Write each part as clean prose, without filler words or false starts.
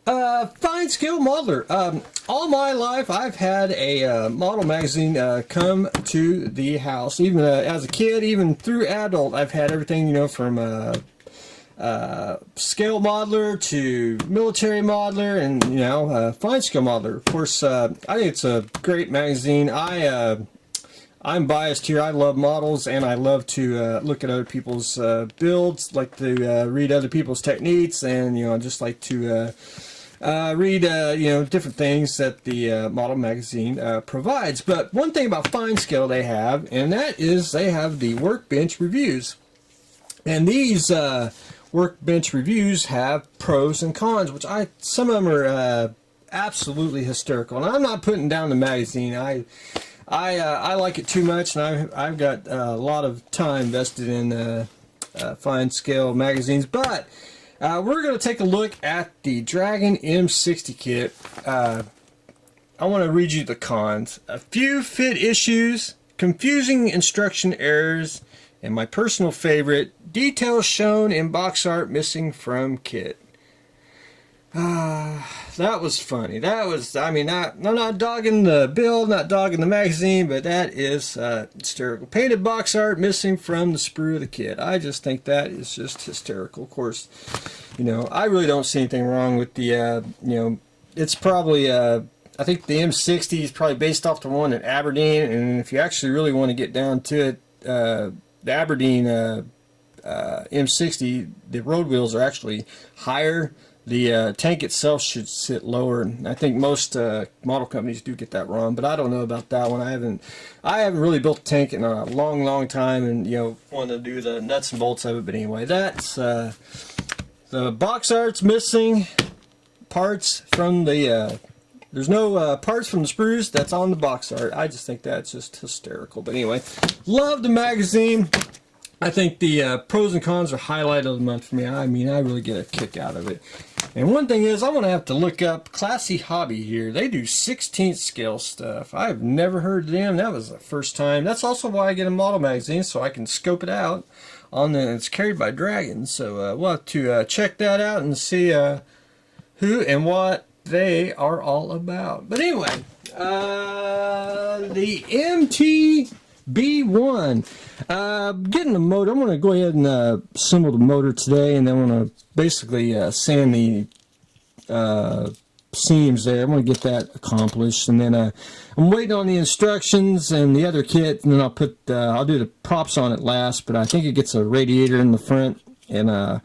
Fine scale modeler. All my life, I've had a model magazine come to the house. Even as a kid, even through adult, I've had everything, you know, from scale modeler to military modeler, and you know, fine scale modeler. Of course, I think it's a great magazine. I'm biased here. I love models, and I love to look at other people's builds, like to read other people's techniques, and you know, just like to read you know, different things that the model magazine provides. But one thing about fine scale they have, and that is they have the workbench reviews, and these workbench reviews have pros and cons, which some of them are absolutely hysterical. And I'm not putting down the magazine. I like it too much, and I've got a lot of time invested in fine scale magazines. But we're going to take a look at the Dragon M60 kit. I want to read you the cons. A few fit issues, confusing instruction errors, and my personal favorite, details shown in box art missing from kit. That was funny. That was, I mean, I'm not dogging the build, not dogging the magazine, but that is hysterical. Painted box art missing from the sprue of the kit. I just think that is just hysterical. Of course, you know, I really don't see anything wrong with the, you know, it's probably, I think the M60 is probably based off the one at Aberdeen, and if you actually really want to get down to it, the Aberdeen M60, the road wheels are actually higher. The tank itself should sit lower, and I think most model companies do get that wrong, but I don't know about that one. I haven't really built a tank in a long time, and you know, want to do the nuts and bolts of it. But anyway, that's the box art's missing parts from the. There's no parts from the sprues that's on the box art. I just think that's just hysterical. But anyway, love the magazine. I think the pros and cons are highlight of the month for me. I mean, I really get a kick out of it. And one thing is, I'm going to have to look up Classy Hobby here. They do 16th scale stuff. I've never heard of them. That was the first time. That's also why I get a model magazine, so I can scope it out. It's carried by Dragon. So we'll have to check that out and see who and what they are all about. But anyway, the MTB1. Getting the motor, I'm going to go ahead and assemble the motor today, and then I'm going to basically sand the seams there. I'm going to get that accomplished, and then I'm waiting on the instructions and the other kit, and then I'll put I'll do the props on it last. But I think it gets a radiator in the front, and I'll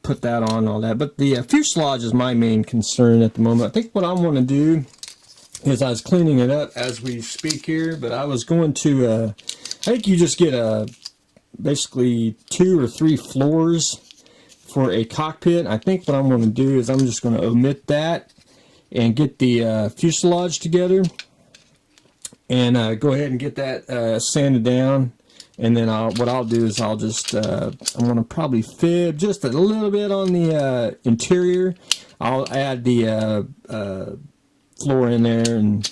put that on and all that. But the fuselage is my main concern at the moment. I think what I want to do is, I was cleaning it up as we speak here, but I was going to I think you just get basically 2 or 3 floors for a cockpit. I think what I'm going to do is I'm just going to omit that and get the fuselage together, and go ahead and get that sanded down. And then what I'll do is I'll just I'm going to probably fib just a little bit on the interior. I'll add the floor in there, and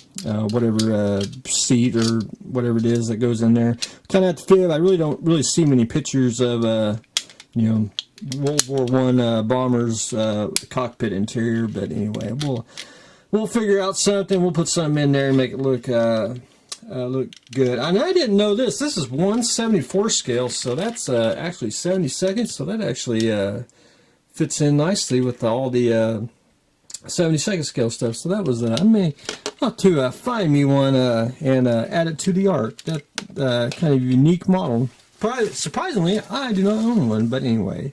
whatever seat or whatever it is that goes in there. Kind of have to fib. I really don't see many pictures of you know, World War I bombers cockpit interior, but anyway, we'll figure out something. We'll put something in there and make it look good. And I didn't know this. This is 1/74 scale, so that's actually 70 So that actually fits in nicely with all the 72nd scale stuff. So that was I may have to find me one and add it to the art. That kind of unique model. Surprisingly, I do not own one, but anyway,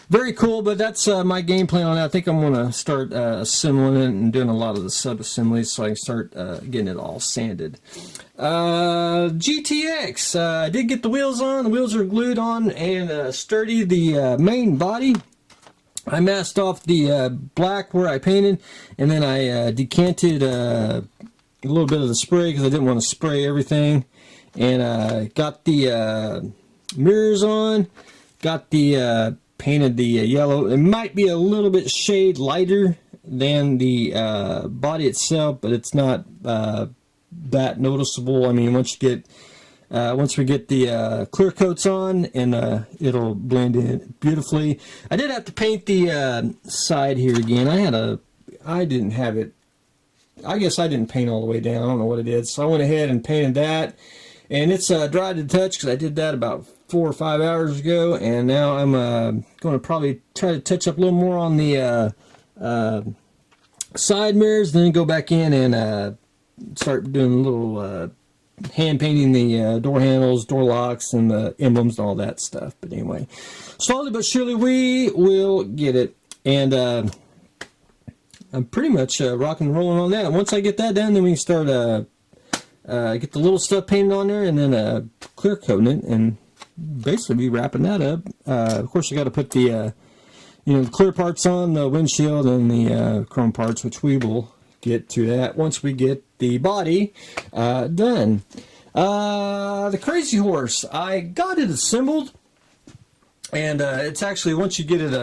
very cool. But that's my game plan on that. I think I'm going to start assembling it and doing a lot of the sub-assemblies, so I can start getting it all sanded. GTX, I did get the wheels on. The wheels are glued on and sturdy. The main body, I masked off the black where I painted, and then I decanted a little bit of the spray because I didn't want to spray everything. And got the mirrors on, got the painted the yellow. It might be a little bit shade lighter than the body itself, but it's not that noticeable. I mean, once you get once we get the clear coats on, and it'll blend in beautifully. I did have to paint the side here again. I didn't have it. I guess I didn't paint all the way down. I don't know what it is. So I went ahead and painted that, and it's dry to the touch because I did that about 4 or 5 hours ago. And now I'm going to probably try to touch up a little more on the side mirrors, then go back in and start doing a little hand painting the door handles, door locks, and the emblems and all that stuff. But anyway, slowly but surely we will get it. And I'm pretty much rocking and rolling on that. Once I get that done, then we can start get the little stuff painted on there, and then clear coating it, and basically be wrapping that up. Of course, you got to put the the clear parts on, the windshield, and the chrome parts, which we will get to that once we get the body done. The Crazy Horse, I got it assembled, and it's actually, once you get it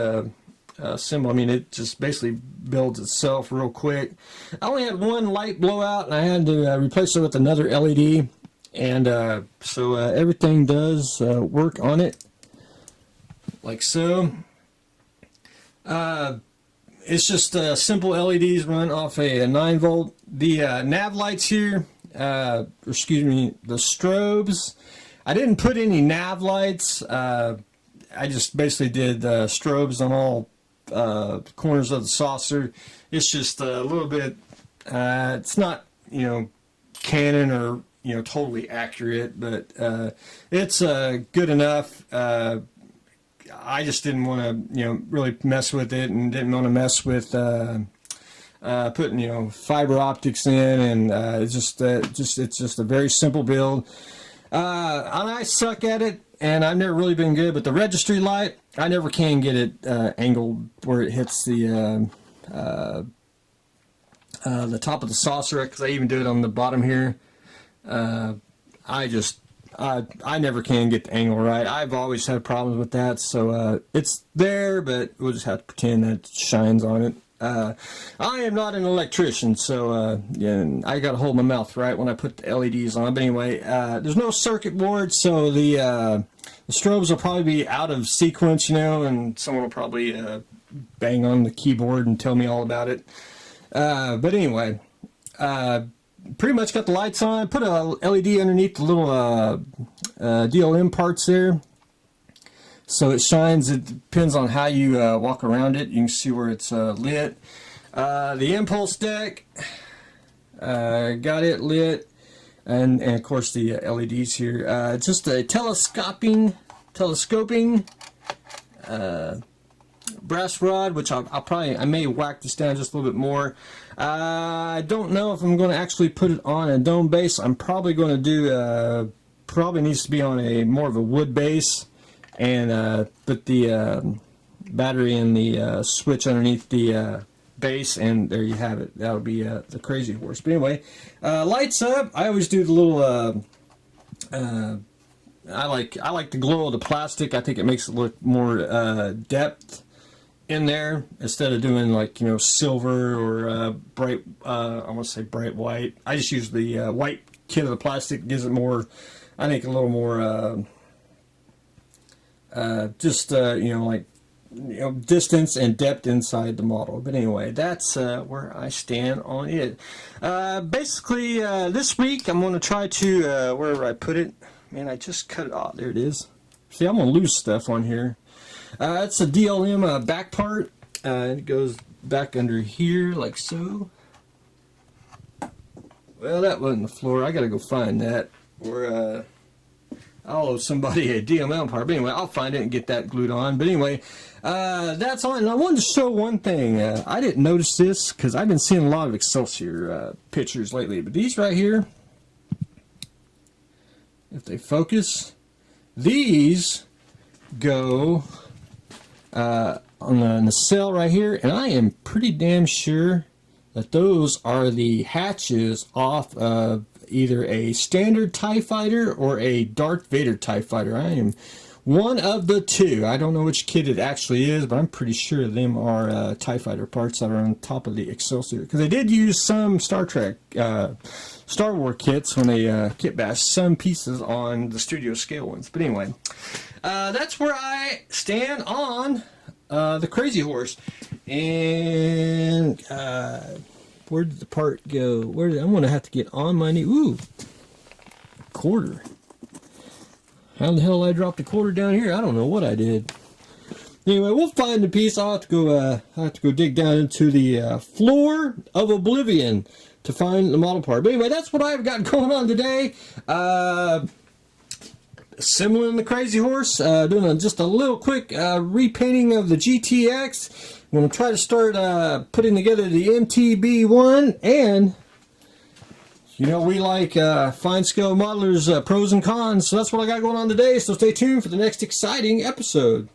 assembled, I mean, it just basically builds itself real quick. I only had one light blowout, and I had to replace it with another LED, and so everything does work on it, like so. It's just simple LEDs run off a 9-volt. The nav lights here, excuse me, the strobes, I didn't put any nav lights. I just basically did strobes on all corners of the saucer. It's just a little bit, it's not, Canon or, totally accurate, but it's good enough. I just didn't want to, really mess with it, and didn't want to mess with putting, fiber optics in, and it's just a very simple build. And I suck at it, and I've never really been good. But the registry light, I never can get it angled where it hits the top of the saucer, because I even do it on the bottom here. I never can get the angle right. I've always had problems with that, so it's there, but we'll just have to pretend that it shines on it. I am not an electrician, so yeah, I got to hold my mouth right when I put the LEDs on. But anyway, there's no circuit board, so the strobes will probably be out of sequence, and someone will probably bang on the keyboard and tell me all about it. But anyway, pretty much got the lights on. Put a LED underneath the little DLM parts there, so it shines. It depends on how you walk around it. You can see where it's lit. The impulse deck, got it lit, and of course the LEDs here. Just a telescoping brass rod, which I may whack this down just a little bit more. I don't know if I'm going to actually put it on a dome base. I'm probably going to do, probably needs to be on a more of a wood base, and put the battery and the switch underneath the base, and there you have it. That'll be the Crazy Horse. But anyway, lights up. I always do the little I like the glow of the plastic. I think it makes it look more depth in there, instead of doing like silver or bright I want to say bright white. I just use the white kit of the plastic. It gives it more, I think, a little more distance and depth inside the model. But anyway, that's where I stand on it. Basically, this week I'm going to try to wherever I put it. Man, I just cut it off. There it is. See, I'm going to lose stuff on here. It's a DLM back part. It goes back under here, like so. Well, that wasn't the floor. I got to go find that. Or I'll owe somebody a DLM part. But anyway, I'll find it and get that glued on. But anyway, that's on. And I wanted to show one thing. I didn't notice this because I've been seeing a lot of Excelsior pictures lately. But these right here, if they focus, these go on the nacelle right here, and I am pretty damn sure that those are the hatches off of either a standard TIE fighter or a Darth Vader TIE fighter. I am one of the two. I don't know which kit it actually is, but I'm pretty sure them are TIE Fighter parts that are on top of the Excelsior. Because they did use some Star Wars kits when they kit bashed some pieces on the studio scale ones. But anyway, that's where I stand on the Crazy Horse. And where did the part go? I'm going to have to get on my knee. Ooh, quarter. How the hell I dropped a quarter down here? I don't know what I did. Anyway, we'll find the piece. I'll have to go dig down into the floor of oblivion to find the model part. But anyway, that's what I've got going on today. Assembling the Crazy Horse, doing just a little quick repainting of the GTX. I'm going to try to start putting together the MTB1, and you know, we like fine scale modelers pros and cons, so that's what I got going on today. So stay tuned for the next exciting episode.